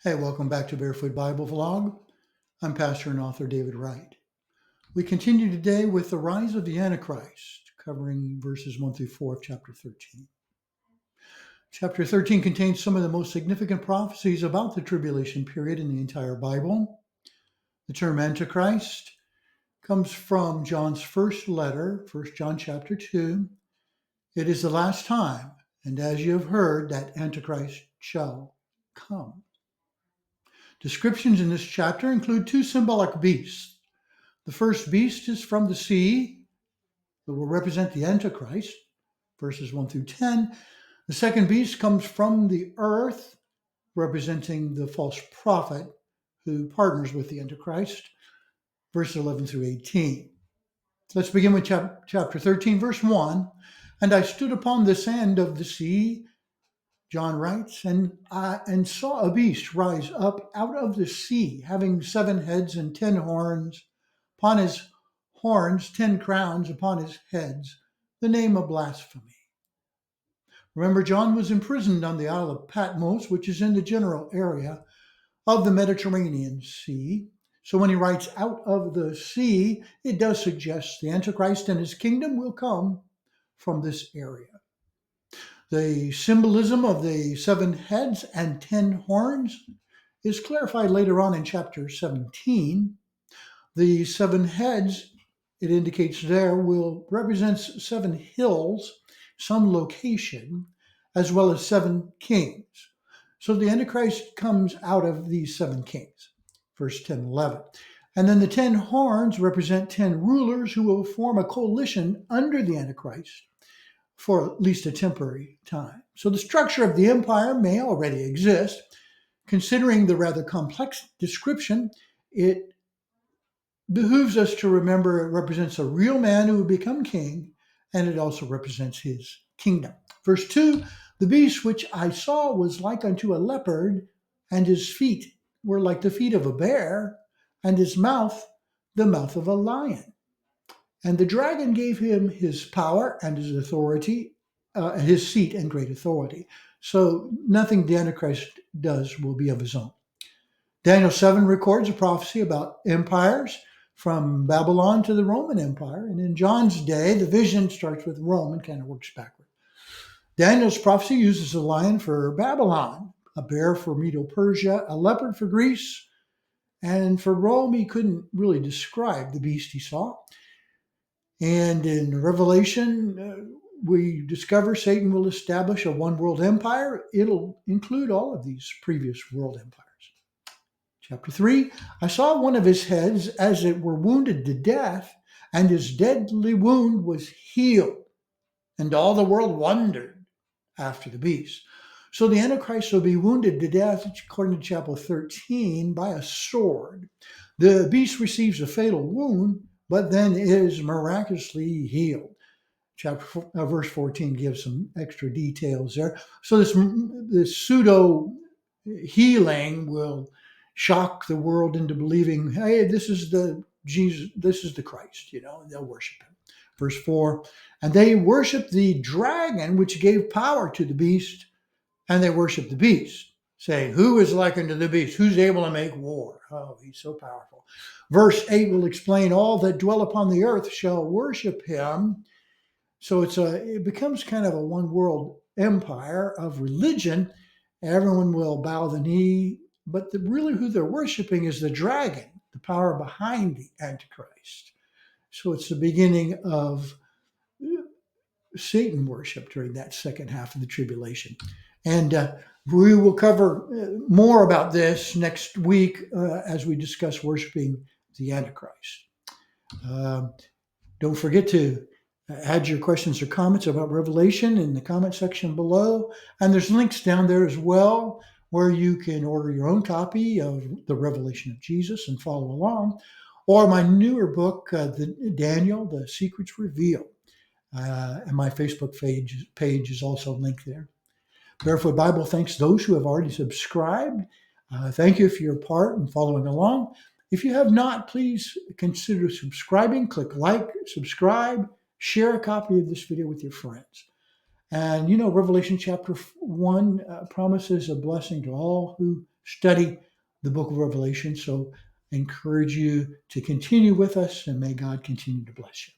Hey, welcome back to Barefoot Bible Vlog. I'm pastor and author David Wright. We continue today with the rise of the Antichrist, covering verses 1 through 4 of chapter 13. Chapter 13 contains some of the most significant prophecies about the tribulation period in the entire Bible. The term Antichrist comes from John's first letter, 1 John chapter 2. It is the last time, and as you have heard, that Antichrist shall come. Descriptions in this chapter include two symbolic beasts. The first beast is from the sea, that will represent the Antichrist, verses 1 through 10. The second beast comes from the earth, representing the false prophet who partners with the Antichrist, verses 11 through 18. Let's begin with chapter 13, verse 1. And I stood upon the sand of the sea, John writes, and saw a beast rise up out of the sea, having 7 heads and 10 horns. Upon his horns, 10 crowns, upon his heads, the name of blasphemy. Remember, John was imprisoned on the Isle of Patmos, which is in the general area of the Mediterranean Sea. So when he writes out of the sea, it does suggest the Antichrist and his kingdom will come from this area. The symbolism of the 7 heads and 10 horns is clarified later on in chapter 17. The 7 heads, it indicates there, will represent 7 hills, some location, as well as 7 kings. So the Antichrist comes out of these 7 kings, verse 10 and 11. And then the 10 horns represent 10 rulers who will form a coalition under the Antichrist for at least a temporary time. So the structure of the empire may already exist. Considering the rather complex description, it behooves us to remember it represents a real man who will become king, and it also represents his kingdom. Verse 2, the beast which I saw was like unto a leopard, and his feet were like the feet of a bear, and his mouth the mouth of a lion. And the dragon gave him his power and his authority, his seat and great authority. So nothing the Antichrist does will be of his own. Daniel 7 records a prophecy about empires from Babylon to the Roman Empire. And in John's day, the vision starts with Rome and kind of works backward. Daniel's prophecy uses a lion for Babylon, a bear for Medo-Persia, a leopard for Greece, and for Rome, he couldn't really describe the beast he saw. And in Revelation, we discover Satan will establish a one world empire. It'll include all of these previous world empires. Chapter 3, I saw one of his heads as it were wounded to death, and his deadly wound was healed. And all the world wondered after the beast. So the Antichrist will be wounded to death, according to chapter 13, by a sword. The beast receives a fatal wound, but then is miraculously healed. Verse 14 gives some extra details there. So this pseudo healing will shock the world into believing, hey, this is the Jesus, this is the Christ, and they'll worship him. Verse 4, and they worship the dragon, which gave power to the beast, and they worship the beast, saying, who is like unto the beast? Who's able to make war? Oh, he's so powerful. Verse 8 will explain all that dwell upon the earth shall worship him. So it becomes kind of a one world empire of religion. Everyone will bow the knee, but really who they're worshiping is the dragon, the power behind the Antichrist. So it's the beginning of Satan worship during that second half of the tribulation. And we will cover more about this next week as we discuss worshiping the Antichrist. Don't forget to add your questions or comments about Revelation in the comment section below. And there's links down there as well where you can order your own copy of the Revelation of Jesus and follow along, or my newer book, Daniel, The Secrets Revealed. And my Facebook page is also linked there. Barefoot Bible thanks those who have already subscribed. Thank you for your part and following along. If you have not, please consider subscribing. Click like, subscribe, share a copy of this video with your friends. And Revelation chapter 1 promises a blessing to all who study the book of Revelation. So I encourage you to continue with us, and may God continue to bless you.